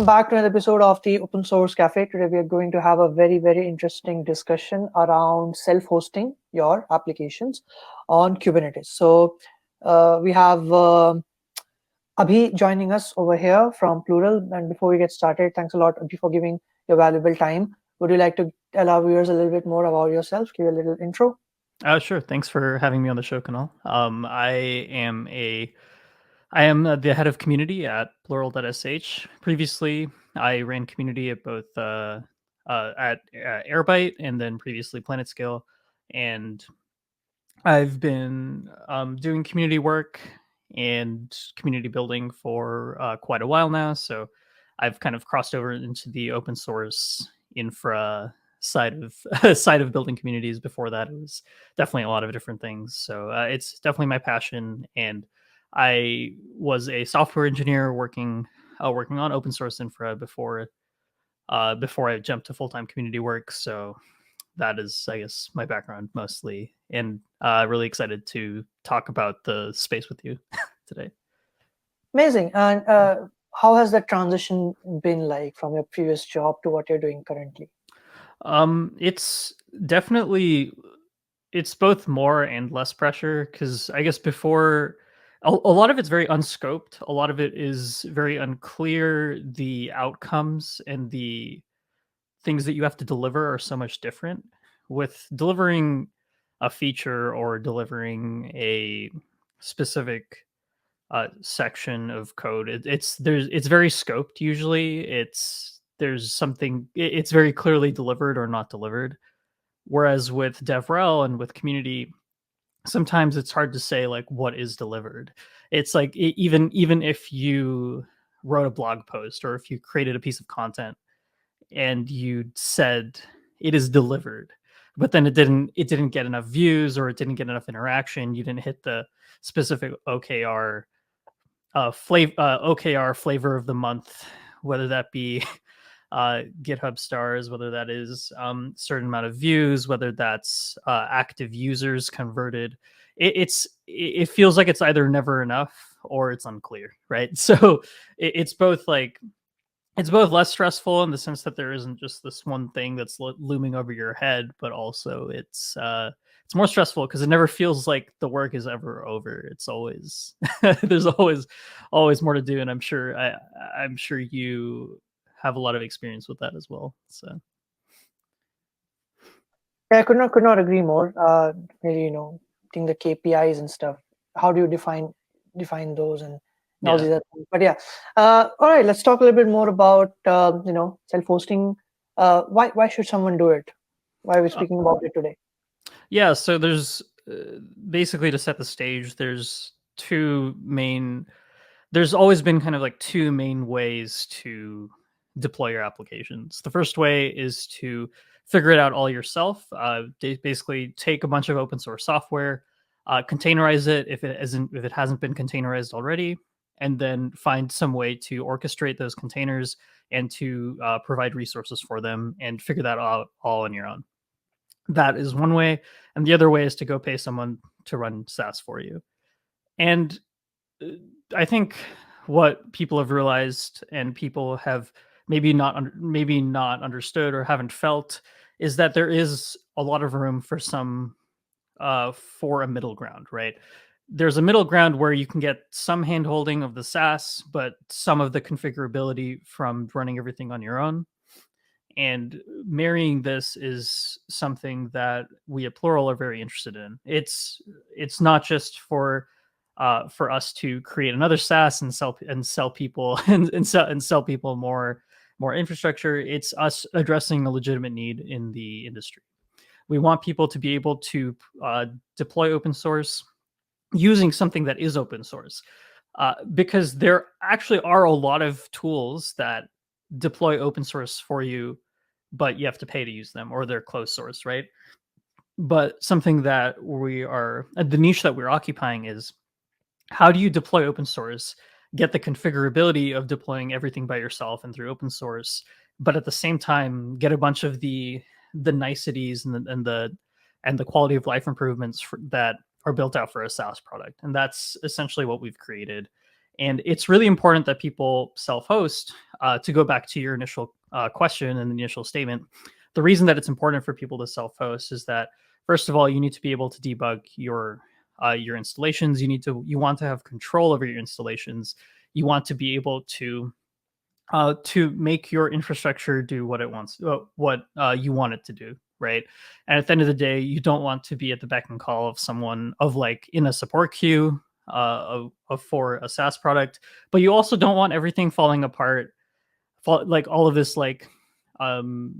welcome back to another episode of the Open Source Cafe. Today we are going to have a very, very interesting discussion around self-hosting your applications on Kubernetes. So we have Abhi joining us over here from Plural. And before we get started, thanks a lot, Abhi, for giving your valuable time. Would you like to tell our viewers a little bit more about yourself? Give a little intro. Sure. Thanks for having me on the show, Kunal. I am the head of community at Plural.sh. Previously, I ran community at both at Airbyte and then previously PlanetScale, and I've been doing community work and community building for quite a while now. So I've kind of crossed over into the open source infra side of building communities. Before that, it was definitely a lot of different things. So it's definitely my passion, and I was a software engineer working on open source infra before I jumped to full time community work. So that is, I guess, my background mostly, and really excited to talk about the space with you today. Amazing. And how has that transition been like from your previous job to what you're doing currently? It's definitely it's both more and less pressure because I guess before a lot of it's very unscoped. A lot of it is very unclear. The outcomes and the things that you have to deliver are so much different. With delivering a feature or delivering a specific section of code, it's very scoped. Usually, it's very clearly delivered or not delivered. Whereas with DevRel and with community, sometimes it's hard to say like what is delivered. It's like even if you wrote a blog post or if you created a piece of content and you said it is delivered, but then it didn't get enough views or it didn't get enough interaction, you didn't hit the specific OKR flavor of the month, whether that be GitHub stars, whether that is certain amount of views, whether that's active users converted. It feels like it's either never enough or it's unclear, right? So it's both like it's both less stressful in the sense that there isn't just this one thing that's looming over your head, but also it's more stressful because it never feels like the work is ever over. It's always there's always more to do, and I'm sure you have a lot of experience with that as well. So Yeah, I could not agree more. Really, think the KPIs and stuff. How do you define those and all yeah. these other things? But yeah, all right. Let's talk a little bit more about self-hosting. Why should someone do it? Why are we speaking about it today? Yeah, so there's basically, to set the stage, there's always been kind of like two main ways to deploy your applications. The first way is to figure it out all yourself. Basically, take a bunch of open source software, containerize it if it hasn't been containerized already, and then find some way to orchestrate those containers and to provide resources for them and figure that out all on your own. That is one way, and the other way is to go pay someone to run SaaS for you. And uh, I think what people have realized and people have maybe not understood or haven't felt is that there is a lot of room for for a middle ground, right? There's a middle ground where you can get some handholding of the SaaS, but some of the configurability from running everything on your own. And marrying this is something that we at Plural are very interested in. It's not just for us to create another SaaS and sell people and sell people more infrastructure. It's us addressing a legitimate need in the industry. We want people to be able to deploy open source using something that is open source, because there actually are a lot of tools that deploy open source for you, but you have to pay to use them, or they're closed source, right? But something that the niche that we're occupying is, how do you deploy open source, get the configurability of deploying everything by yourself and through open source, but at the same time get a bunch of the niceties and the quality of life improvements that are built out for a SaaS product. And that's essentially what we've created. And it's really important that people self-host. To go back to your initial question and the initial statement, the reason that it's important for people to self-host is that, first of all, you need to be able to debug your installations. You want to have control over your installations. You want to be able to make your infrastructure do what it wants, what you want it to do, right? And at the end of the day, you don't want to be at the beck and call of someone of like in a support queue for a SaaS product, but you also don't want everything falling apart, like all of this like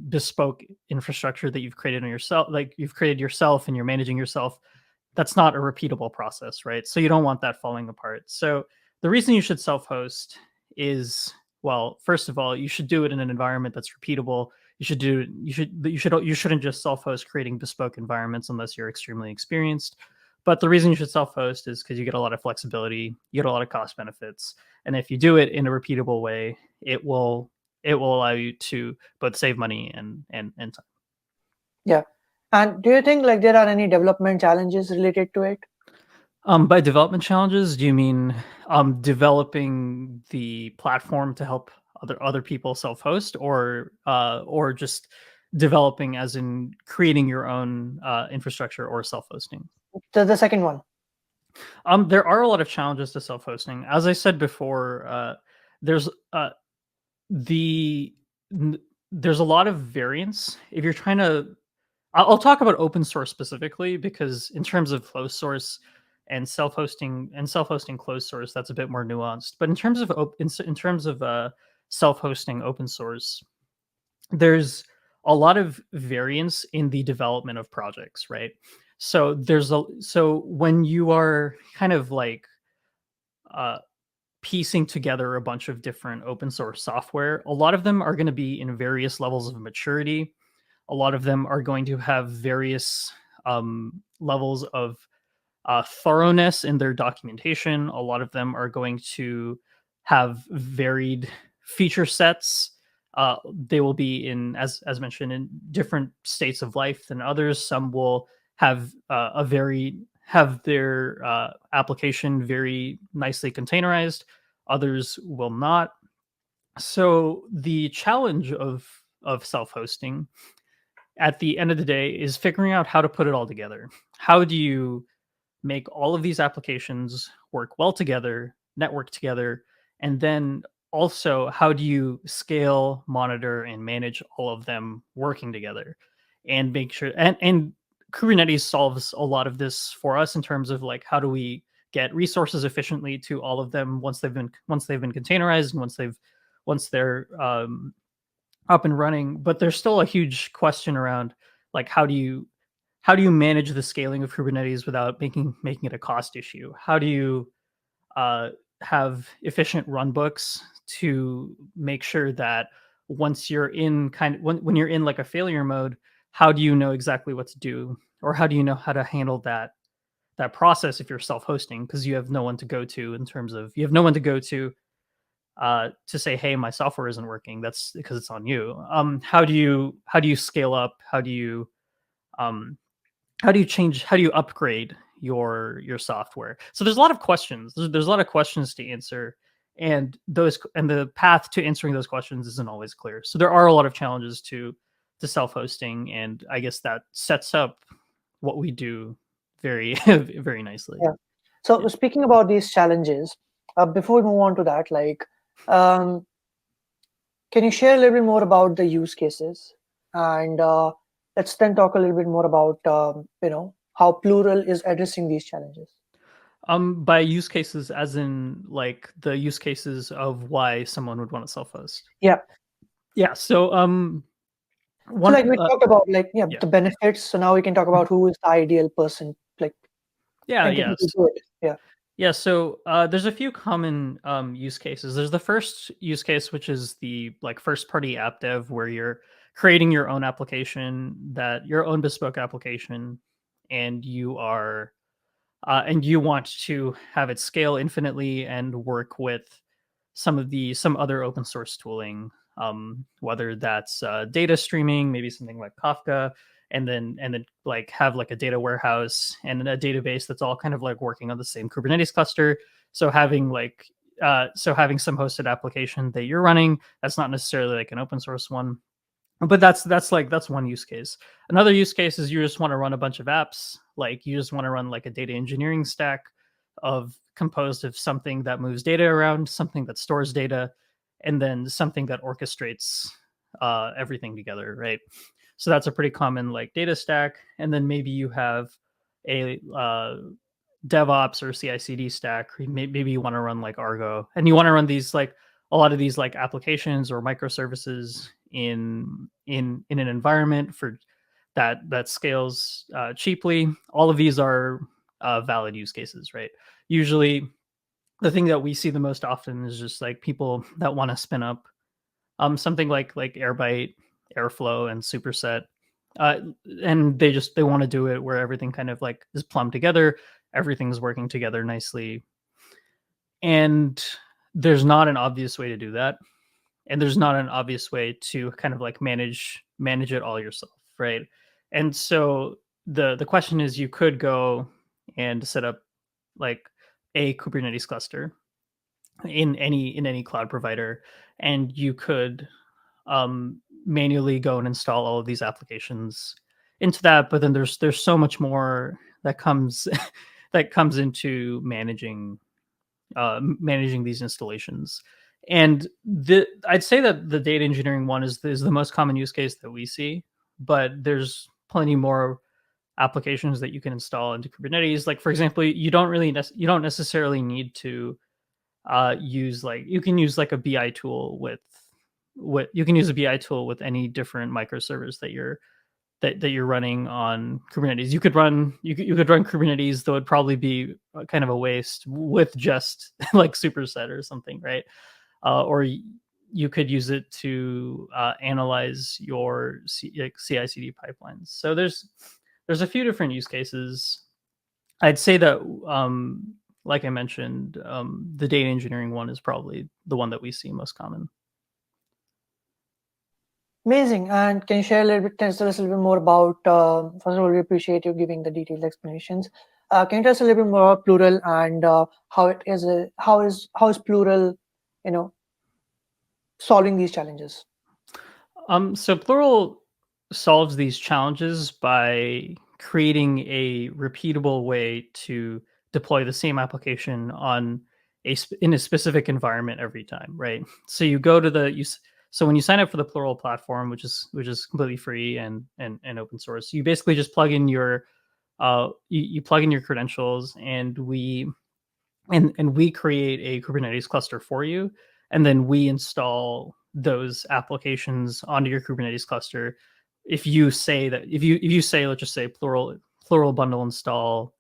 bespoke infrastructure that you've created on yourself, like you've created yourself and you're managing yourself. That's not a repeatable process, right? So you don't want that falling apart. So the reason you should self-host is, well, first of all, you should do it in an environment that's repeatable. You shouldn't just self-host creating bespoke environments unless you're extremely experienced. But the reason you should self-host is because you get a lot of flexibility, you get a lot of cost benefits, and if you do it in a repeatable way, it will allow you to both save money and time. Yeah. And do you think like there are any development challenges related to it? By development challenges, do you mean developing the platform to help other people self-host, or just developing as in creating your own infrastructure or self-hosting? The second one. There are a lot of challenges to self-hosting. As I said before, there's the n- there's a lot of variance if you're trying to. I'll talk about open source specifically because in terms of closed source and self-hosting closed source, that's a bit more nuanced. But in terms of in terms of self-hosting open source, there's a lot of variance in the development of projects, right? So when you are kind of like uh, piecing together a bunch of different open source software, a lot of them are going to be in various levels of maturity. A lot of them are going to have various levels of thoroughness in their documentation. A lot of them are going to have varied feature sets. They will be in, as mentioned, in different states of life than others. Some will have have their application very nicely containerized. Others will not. So the challenge of self-hosting at the end of the day is figuring out how to put it all together. How do you make all of these applications work well together, network together, and then also how do you scale, monitor, and manage all of them working together, and make sure and Kubernetes solves a lot of this for us in terms of like how do we get resources efficiently to all of them once they've been containerized and once they're up and running. But there's still a huge question around like how do you manage the scaling of Kubernetes without making it a cost issue? How do you uh, have efficient runbooks to make sure that once you're in when you're in like a failure mode, how do you know exactly what to do, or how do you know how to handle that process if you're self-hosting, because you have no one to go to in terms of you have no one to go to say, hey, my software isn't working. That's because it's on you. How do you scale up? Um, how do you upgrade your software? So there's a lot of questions. There's a lot of questions to answer, and the path to answering those questions isn't always clear. So there are a lot of challenges to self-hosting, and I guess that sets up what we do very very nicely. Yeah. So Yeah. speaking about these challenges, before we move on to that, like, um, can you share a little bit more about the use cases? And let's then talk a little bit more about how Plural is addressing these challenges. By use cases, as in like the use cases of why someone would want to self-host. Yeah. Yeah. So So one like we talked about like yeah. the benefits. So now we can talk about who is the ideal person, like Yeah, entity to yes. do it. Yeah. Yeah, so there's a few common use cases. There's the first use case, which is the like first party app dev, where you're creating your own application, that your own bespoke application, and you want to have it scale infinitely and work with some other open source tooling, whether that's data streaming, maybe something like Kafka, and then like have like a data warehouse and a database that's all kind of like working on the same Kubernetes cluster. So having like so having some hosted application that you're running, that's not necessarily like an open source one, but that's one use case. Another use case is you just want to run a bunch of apps. Like you just want to run like a data engineering stack of composed of something that moves data around, something that stores data, and then something that orchestrates everything together, right? So that's a pretty common like data stack. And then maybe you have a DevOps or CI/CD stack. Maybe you want to run like Argo, and you want to run these like a lot of these like applications or microservices in an environment for that scales cheaply. All of these are valid use cases, right? Usually, the thing that we see the most often is just like people that want to spin up something like Airbyte, Airflow, and Superset, uh, and they want to do it where everything kind of like is plumbed together, everything's working together nicely, and there's not an obvious way to do that, and there's not an obvious way to kind of like manage it all yourself, right? And so the question is, you could go and set up like a Kubernetes cluster in any cloud provider, and you could manually go and install all of these applications into that. But then there's so much more that comes that comes into managing these installations. And I'd say that the data engineering one is the most common use case that we see, but there's plenty more applications that you can install into Kubernetes. Like for example, you don't necessarily need to use like you can use like a BI tool with what you can use a BI tool with any different microservice that you're running on Kubernetes. You could run Kubernetes, though it'd probably be kind of a waste with just like superset or something, right? Or you could use it to analyze your CI/CD pipelines. So there's a few different use cases. I'd say that like I mentioned, the data engineering one is probably the one that we see most common. Amazing. And can you share a little bit, tell us a little bit more about, first of all, we appreciate you giving the detailed explanations. Can you tell us a little bit more about Plural and how it is, how is Plural, solving these challenges? So Plural solves these challenges by creating a repeatable way to deploy the same application in a specific environment every time, right? So you go to so when you sign up for the Plural platform, which is completely free and open source, you basically just plug in your you plug in your credentials, and we create a Kubernetes cluster for you, and then we install those applications onto your Kubernetes cluster. If you say, let's just say plural bundle install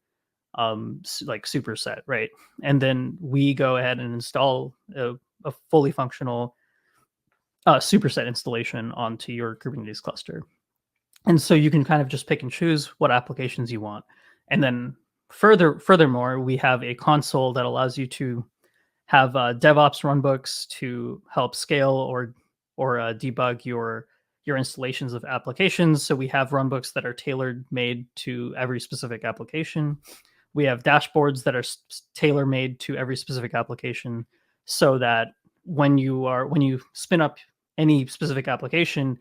like superset, right? And then we go ahead and install a fully functional superset installation onto your Kubernetes cluster. And so you can kind of just pick and choose what applications you want. And then furthermore, we have a console that allows you to have DevOps runbooks to help scale or debug your installations of applications. So we have runbooks that are tailored made to every specific application. We have dashboards that are tailor made to every specific application, so that when you spin up any specific application,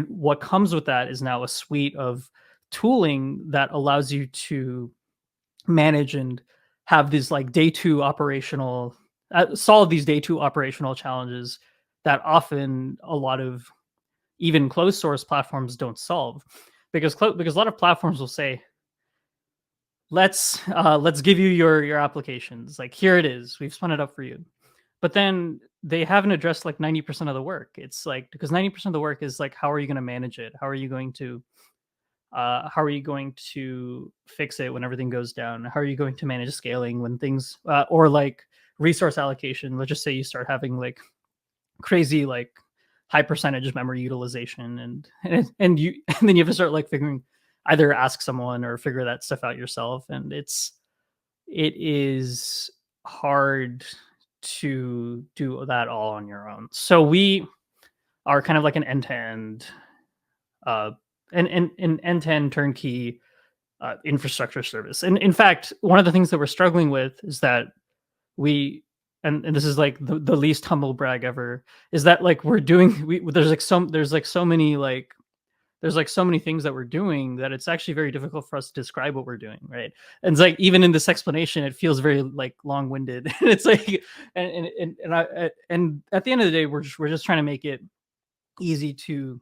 what comes with that is now a suite of tooling that allows you to manage and have these like day two operational solve these day two operational challenges that often a lot of even closed source platforms don't solve, because a lot of platforms will say, let's give you your applications, like here it is, we've spun it up for you, but then they haven't addressed like 90% of the work. It's like, because 90% of the work is like, how are you going to manage it? How are you going to fix it when everything goes down? How are you going to manage scaling when things or like resource allocation? Let's just say you start having like crazy like high percentage memory utilization, and you and then you have to start like either ask someone or figure that stuff out yourself, and it is hard to do that all on your own. So we are kind of like an end-to-end an end-to-end turnkey infrastructure service. And in fact, one of the things that we're struggling with is that we and this is like the least humble brag ever, is that like we're doing there's like so many like there's like so many things that we're doing that it's actually very difficult for us to describe what we're doing, right? And it's like even in this explanation it feels very like long-winded. It's like and at the end of the day we're just trying to make it easy to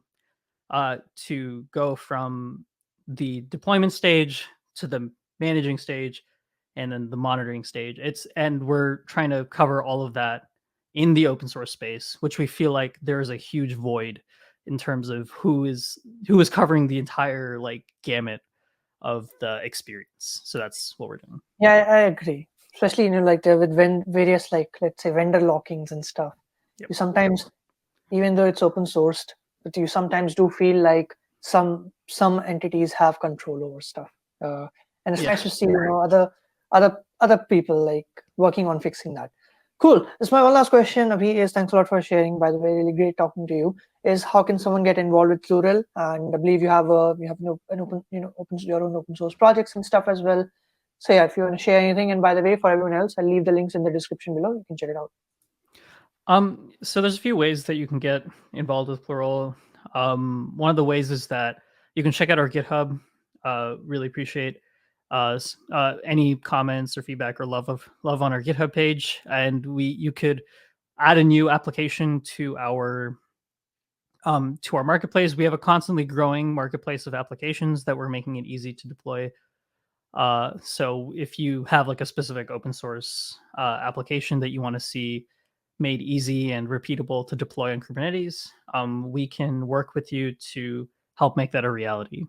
go from the deployment stage to the managing stage and then the monitoring stage. And we're trying to cover all of that in the open source space, which we feel like there is a huge void in terms of who is covering the entire like gamut of the experience. So that's what we're doing. Yeah, I agree. Especially, like with various, like, let's say, vendor lockings and stuff. Yep. You sometimes, even though it's open sourced, but you sometimes do feel like some entities have control over stuff. And it's Yeah. nice to see, other people like working on fixing that. Cool. This is my one last question, Abhi, is thanks a lot for sharing. By the way, really great talking to you. Is how can someone get involved with Plural? And I believe you have an open, your own open source projects and stuff as well. So yeah, if you want to share anything, and by the way, for everyone else, I'll leave the links in the description below. You can check it out. So there's a few ways that you can get involved with Plural. One of the ways is that you can check out our GitHub. Really appreciate any comments or feedback or love on our GitHub page, and you could add a new application to our marketplace. We have a constantly growing marketplace of applications that we're making it easy to deploy. So if you have like a specific open source application that you want to see made easy and repeatable to deploy on Kubernetes, we can work with you to help make that a reality.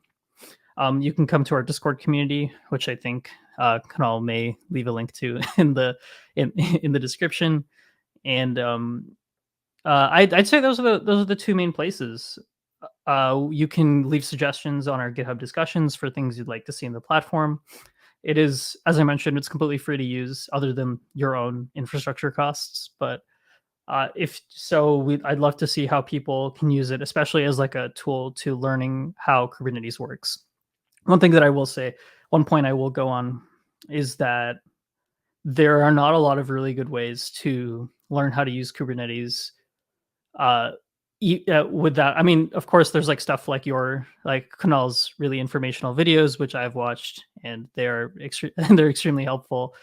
You can come to our Discord community, which I think Kunal may leave a link to in the description. And I'd say those are the two main places. You can leave suggestions on our GitHub discussions for things you'd like to see in the platform. It is, as I mentioned, it's completely free to use, other than your own infrastructure costs. But if so, I'd love to see how people can use it, especially as like a tool to learning how Kubernetes works. One thing that I will say, one point I will go on, is that there are not a lot of really good ways to learn how to use Kubernetes with that. I mean, of course, there's like stuff like Kunal's really informational videos, which I've watched, and they're they're extremely helpful.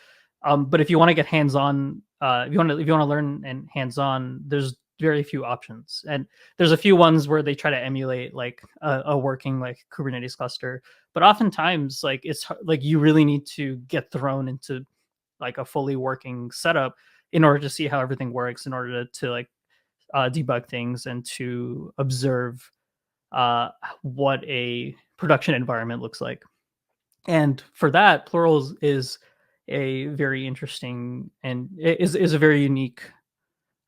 But if you want to get hands-on, if you want to learn and hands-on, there's very few options, and there's a few ones where they try to emulate like a working like Kubernetes cluster, but oftentimes like it's like you really need to get thrown into like a fully working setup in order to see how everything works, in order to like debug things and to observe what a production environment looks like. And for that, Plurals is a very interesting and is a very unique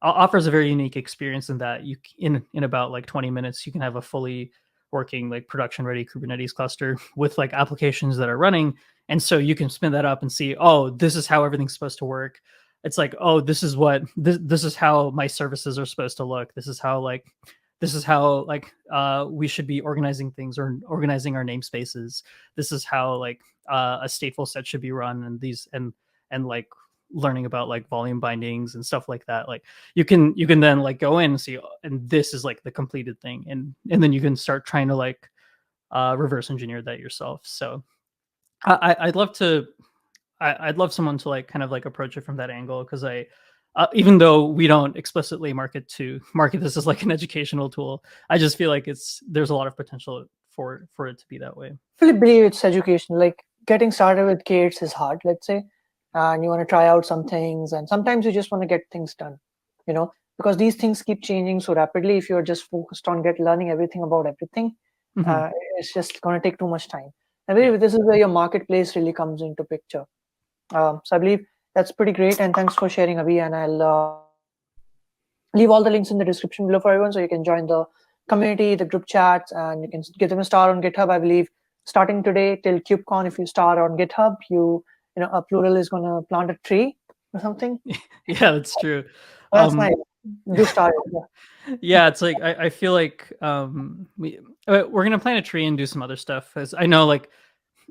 offers a very unique experience, in that you in about like 20 minutes you can have a fully working like production ready Kubernetes cluster with like applications that are running. And so you can spin that up and see, oh, this is how everything's supposed to work. It's like, oh, this is how my services are supposed to look. This is how like we should be organizing things or organizing our namespaces. This is how like a stateful set should be run, and these and like learning about like volume bindings and stuff like that. Like you can then like go in and see, and this is like the completed thing, and then you can start trying to like reverse engineer that yourself. So I'd love to I'd love someone to like kind of like approach it from that angle, because even though we don't explicitly market this as like an educational tool, I just feel like there's a lot of potential for it to be that way. I really believe it's education. Like getting started with K8s is hard, let's say, and you want to try out some things, and sometimes you just want to get things done, because these things keep changing so rapidly. If you're just focused on learning everything about everything, Mm-hmm. it's just going to take too much time. I believe this is where your marketplace really comes into picture. So I believe that's pretty great, and thanks for sharing, Abhi. And I'll leave all the links in the description below for everyone, so you can join the community, the group chats, and you can give them a star on GitHub. I believe starting today till KubeCon, if you start on GitHub, a Plural is going to plant a tree or something. Yeah, that's true. That's nice. Do start it. Yeah. Yeah, it's like I feel like we're gonna plant a tree and do some other stuff. As I know, like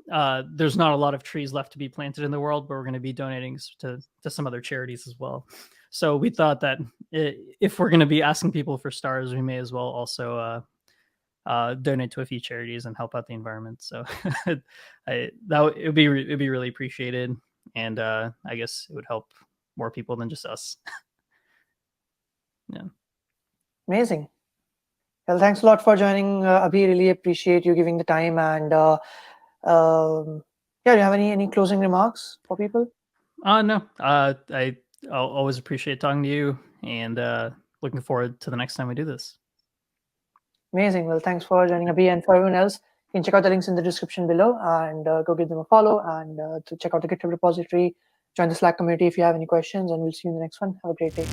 there's not a lot of trees left to be planted in the world, but we're going to be donating to some other charities as well. So we thought that if we're going to be asking people for stars, we may as well also donate to a few charities and help out the environment. So it would be really appreciated, and I guess it would help more people than just us. Yeah. Amazing. Well, thanks a lot for joining, Abhi. Really appreciate you giving the time. And yeah, do you have any closing remarks for people? No. I'll always appreciate talking to you, and looking forward to the next time we do this. Amazing. Well, thanks for joining, Abhi, and for everyone else, you can check out the links in the description below and go give them a follow, and to check out the GitHub repository, join the Slack community if you have any questions, and we'll see you in the next one. Have a great day.